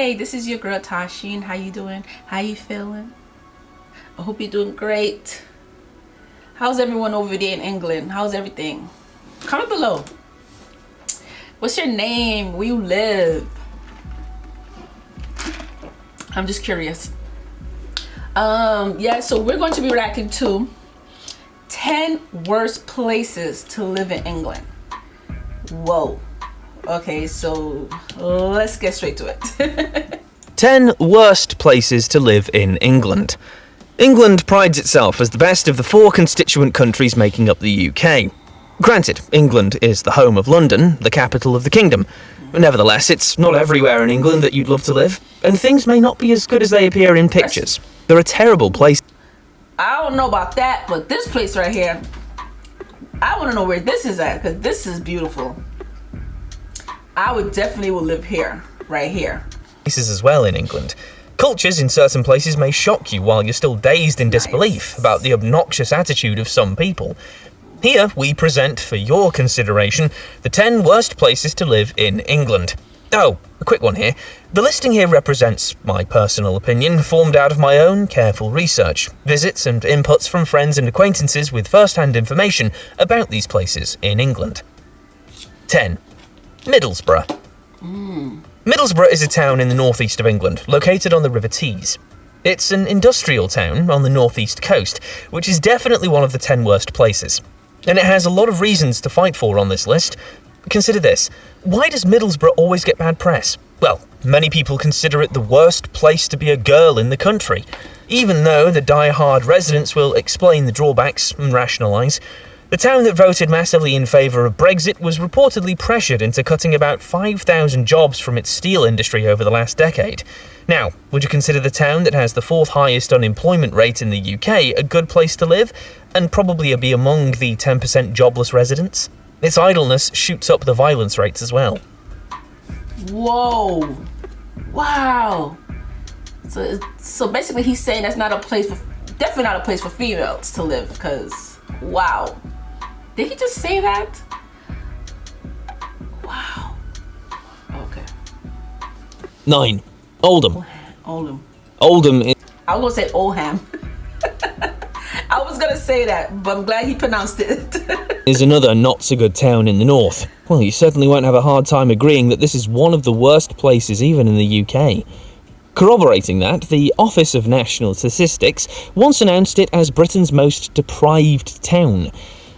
Hey, this is your girl Tashin. How you doing? How you feeling? I hope you're doing great. How's everyone over there in England? How's everything? Comment below. What's your name? Where you live? I'm just curious. Yeah, so we're going to be reacting to 10 worst places to live in England. Whoa. Okay, so let's get straight to it. 10 worst places to live in England. England prides itself as the best of the 4 constituent countries making up the UK. Granted, England is the home of London, the capital of the kingdom. Nevertheless, it's not everywhere in England that you'd love to live, and things may not be as good as they appear in pictures. There are terrible places. I don't know about that, but this place right here, I want to know where this is at, because this is beautiful. I would definitely live here, right here. Places as well in England. Cultures in certain places may shock you while you're still dazed in disbelief about the obnoxious attitude of some people. Here we present for your consideration the 10 worst places to live in England. Oh, a quick one here. The listing here represents my personal opinion, formed out of my own careful research, visits and inputs from friends and acquaintances with first-hand information about these places in England. 10. Middlesbrough. Middlesbrough is a town in the northeast of England, located on the River Tees. It's an industrial town on the northeast coast, which is definitely one of the 10 worst places. And it has a lot of reasons to fight for on this list. Consider this. Why does Middlesbrough always get bad press? Well, many people consider it the worst place to be a girl in the country, even though the die-hard residents will explain the drawbacks and rationalise. The town that voted massively in favour of Brexit was reportedly pressured into cutting about 5,000 jobs from its steel industry over the last decade. Now, would you consider the town that has the 4th highest unemployment rate in the UK a good place to live, and probably be among the 10% jobless residents? Its idleness shoots up the violence rates as well. Whoa. Wow. So basically he's saying that's not a place for, definitely not a place for females to live, because, wow. Did he just say that? Wow. Okay. 9. Oldham. Oldham. Oldham is... I was gonna say Oldham. I was gonna say that, but I'm glad he pronounced it. is another not-so-good town in the north. Well, you certainly won't have a hard time agreeing that this is one of the worst places even in the UK. Corroborating that, the Office of National Statistics once announced it as Britain's most deprived town.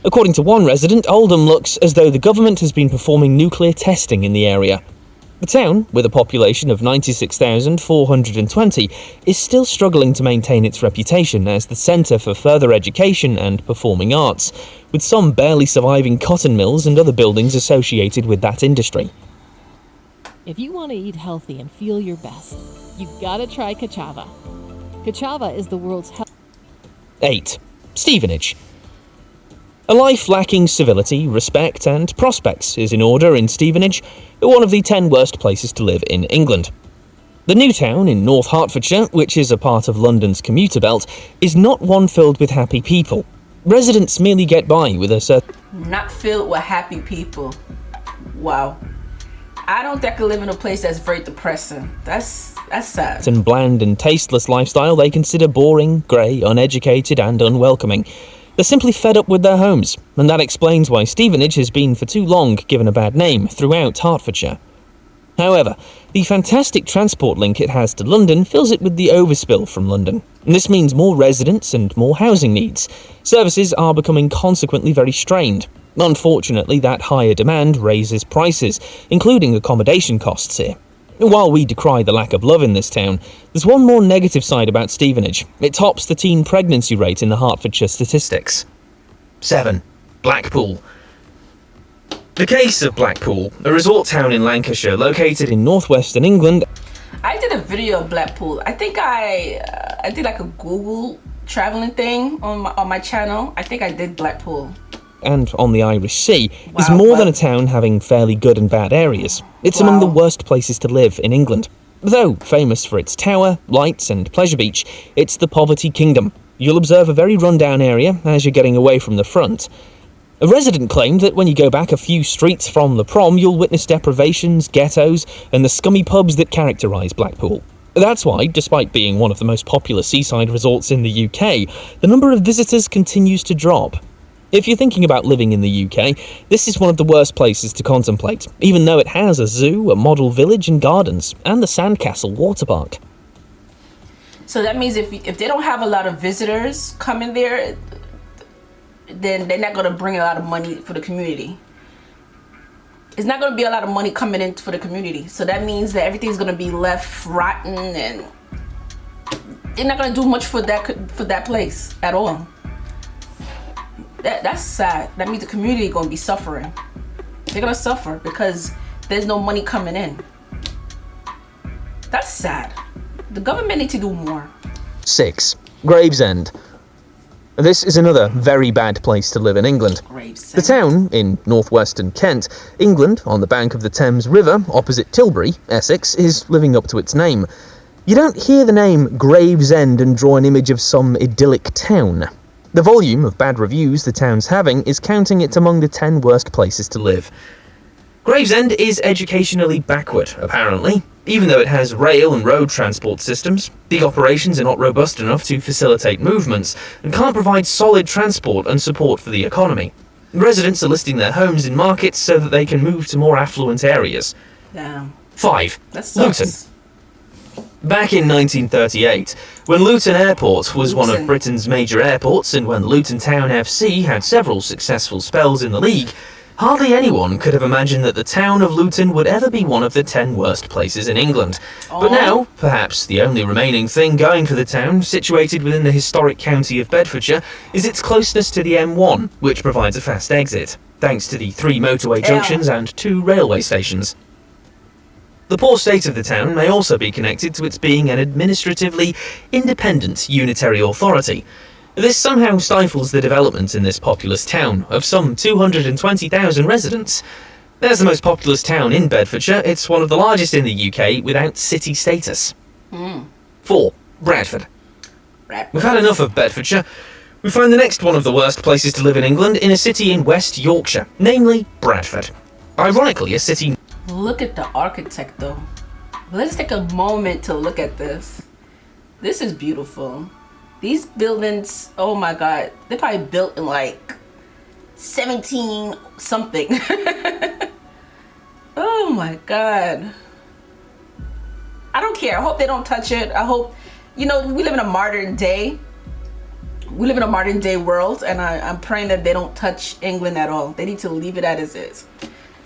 According to one resident, Oldham looks as though the government has been performing nuclear testing in the area. The town, with a population of 96,420, is still struggling to maintain its reputation as the centre for further education and performing arts, with some barely surviving cotton mills and other buildings associated with that industry. If you want to eat healthy and feel your best, you've got to try Kachava. Kachava is the world's 8. Stevenage. A life lacking civility, respect and prospects is in order in Stevenage, one of the 10 worst places to live in England. The new town in North Hertfordshire, which is a part of London's commuter belt, is not one filled with happy people. Residents merely get by with a certain... Not filled with happy people. Wow. I don't think I could live in a place that's very depressing. That's sad. ...and bland and tasteless lifestyle they consider boring, grey, uneducated and unwelcoming. They're simply fed up with their homes, and that explains why Stevenage has been for too long given a bad name throughout Hertfordshire. However, the fantastic transport link it has to London fills it with the overspill from London, and this means more residents and more housing needs. Services are becoming consequently very strained. Unfortunately, that higher demand raises prices, including accommodation costs here. While we decry the lack of love in this town, there's one more negative side about Stevenage. It tops the teen pregnancy rate in the Hertfordshire statistics. 7. Blackpool. The case of Blackpool, a resort town in Lancashire located in northwestern England. I did a video of Blackpool. I think I did like a Google traveling thing on my channel. I think I did Blackpool. And on the Irish Sea, is more than a town having fairly good and bad areas. It's among the worst places to live in England. Though famous for its tower, lights and pleasure beach, it's the poverty kingdom. You'll observe a very run-down area as you're getting away from the front. A resident claimed that when you go back a few streets from the prom, you'll witness deprivations, ghettos, and the scummy pubs that characterise Blackpool. That's why, despite being one of the most popular seaside resorts in the UK, the number of visitors continues to drop. If you're thinking about living in the UK, this is one of the worst places to contemplate, even though it has a zoo, a model village and gardens, and the Sandcastle water park. So that means if they don't have a lot of visitors coming there, then they're not going to bring a lot of money for the community. It's not going to be a lot of money coming in for the community. So that means that everything's going to be left rotten, and they're not going to do much for that place at all. That's sad. That means the community is going to be suffering. They're going to suffer because there's no money coming in. That's sad. The government needs to do more. 6. Gravesend. This is another very bad place to live in England. Gravesend. The town, in northwestern Kent, England, on the bank of the Thames River, opposite Tilbury, Essex, is living up to its name. You don't hear the name Gravesend and draw an image of some idyllic town. The volume of bad reviews the town's having is counting it among the 10 worst places to live. Gravesend is educationally backward, apparently. Even though it has rail and road transport systems, the operations are not robust enough to facilitate movements and can't provide solid transport and support for the economy. Residents are listing their homes in markets so that they can move to more affluent areas. Damn. 5. That sucks. Luton. Back in 1938, when Luton Airport was one of Britain's major airports and when Luton Town FC had several successful spells in the league, hardly anyone could have imagined that the town of Luton would ever be one of the 10 worst places in England. But now, perhaps the only remaining thing going for the town, situated within the historic county of Bedfordshire, is its closeness to the M1, which provides a fast exit, thanks to the 3 motorway junctions and 2 railway stations. The poor state of the town may also be connected to its being an administratively independent unitary authority. This somehow stifles the development in this populous town of some 220,000 residents. As the most populous town in Bedfordshire, it's one of the largest in the UK without city status. 4. Bradford. We've had enough of Bedfordshire. We find the next one of the worst places to live in England in a city in West Yorkshire, namely Bradford. Ironically, a city... Look at the architect though. Let's take a moment to look at this. This is beautiful. These buildings, oh my god, they're probably built in like 17 something. Oh my god. I don't care. I hope they don't touch it. I hope, we live in a modern day. We live in a modern day world, and I'm praying that they don't touch England at all. They need to leave it as is.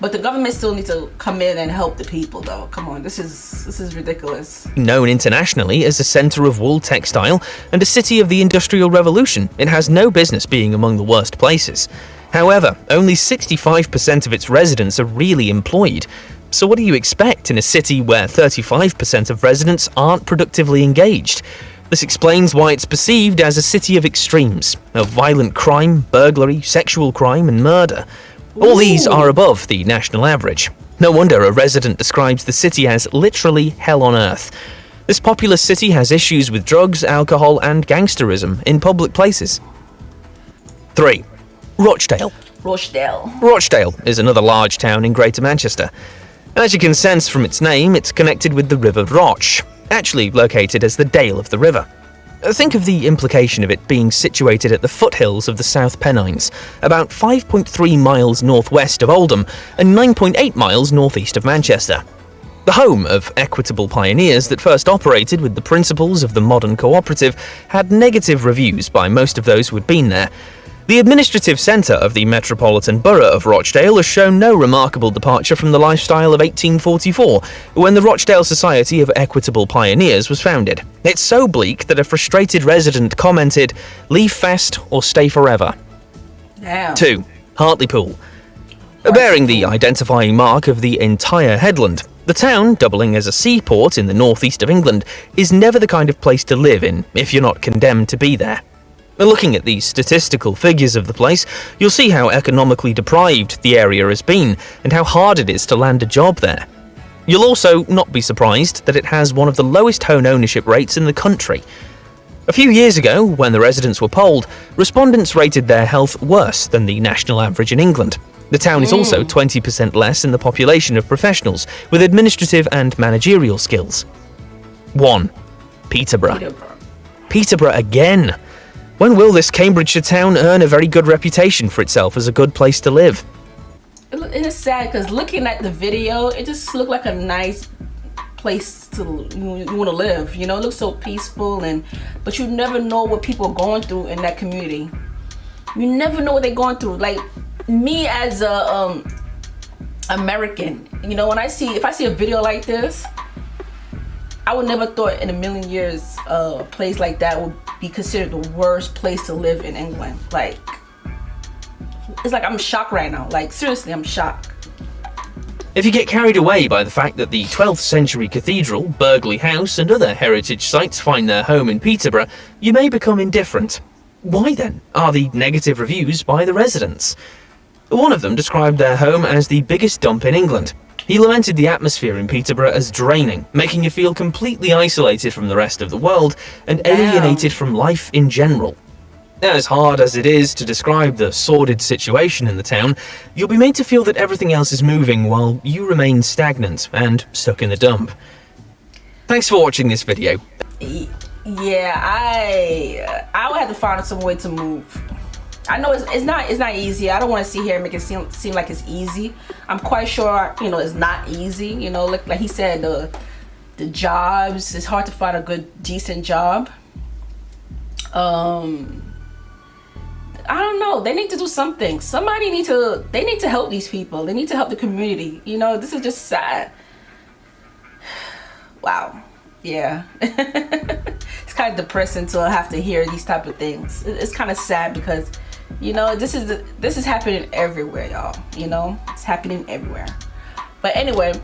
But the government still needs to come in and help the people, though. Come on, this is ridiculous. Known internationally as a centre of wool textile and a city of the Industrial Revolution, it has no business being among the worst places. However, only 65% of its residents are really employed. So what do you expect in a city where 35% of residents aren't productively engaged? This explains why it's perceived as a city of extremes, of violent crime, burglary, sexual crime and murder. All these are above the national average. No wonder a resident describes the city as literally hell on earth. This populous city has issues with drugs, alcohol and gangsterism in public places. 3. Rochdale. Rochdale is another large town in Greater Manchester. As you can sense from its name, it's connected with the River Roch, actually located as the Dale of the river. Think of the implication of it being situated at the foothills of the South Pennines, about 5.3 miles northwest of Oldham and 9.8 miles northeast of Manchester. The home of equitable pioneers that first operated with the principles of the modern cooperative had negative reviews by most of those who had been there. The administrative centre of the Metropolitan Borough of Rochdale has shown no remarkable departure from the lifestyle of 1844, when the Rochdale Society of Equitable Pioneers was founded. It's so bleak that a frustrated resident commented, "Leave fast or stay forever." Damn. 2. Hartlepool. Bearing the identifying mark of the entire headland, the town, doubling as a seaport in the northeast of England, is never the kind of place to live in if you're not condemned to be there. Looking at the statistical figures of the place, you'll see how economically deprived the area has been and how hard it is to land a job there. You'll also not be surprised that it has one of the lowest home ownership rates in the country. A few years ago, when the residents were polled, respondents rated their health worse than the national average in England. The town is also 20% less in the population of professionals with administrative and managerial skills. 1. Peterborough. Peterborough again. When will this Cambridgeshire town earn a very good reputation for itself as a good place to live? It is sad because looking at the video, it just looked like a nice place to you want to live. You know, it looks so peaceful, but you never know what people are going through in that community. You never know what they're going through. Like me as a American, you know, if I see a video like this, I would never thought in a million years a place like that would be considered the worst place to live in England. Like, it's like I'm shocked right now. Like, seriously, I'm shocked. If you get carried away by the fact that the 12th century cathedral, Burghley House and other heritage sites find their home in Peterborough, you may become indifferent. Why then are the negative reviews by the residents? One of them described their home as the biggest dump in England. He lamented the atmosphere in Peterborough as draining, making you feel completely isolated from the rest of the world and alienated from life in general. As hard as it is to describe the sordid situation in the town, you'll be made to feel that everything else is moving while you remain stagnant and stuck in the dump. Thanks for watching this video. Yeah, I would have to find some way to move. I know it's not easy. I don't want to sit here and make it seem like it's easy. I'm quite sure, you know, it's not easy. You know, like he said, the jobs, it's hard to find a good, decent job. I don't know. They need to do something. They need to help these people. They need to help the community. You know, this is just sad. Wow. Yeah. It's kind of depressing to have to hear these type of things. It's kind of sad because, you know, this is happening everywhere, y'all. You know, it's happening everywhere. But anyway,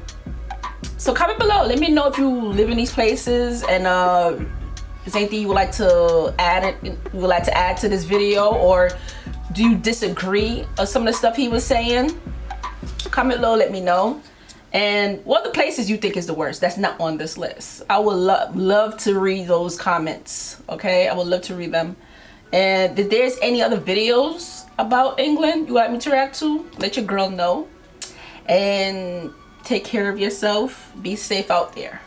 so comment below. Let me know if you live in these places and is there anything you would like to add to this video, or do you disagree of some of the stuff he was saying? Comment below, let me know. And what the places you think is the worst that's not on this list. I would love to read those comments. Okay, I would love to read them. And if there's any other videos about England you want me to react to, let your girl know. And take care of yourself. Be safe out there.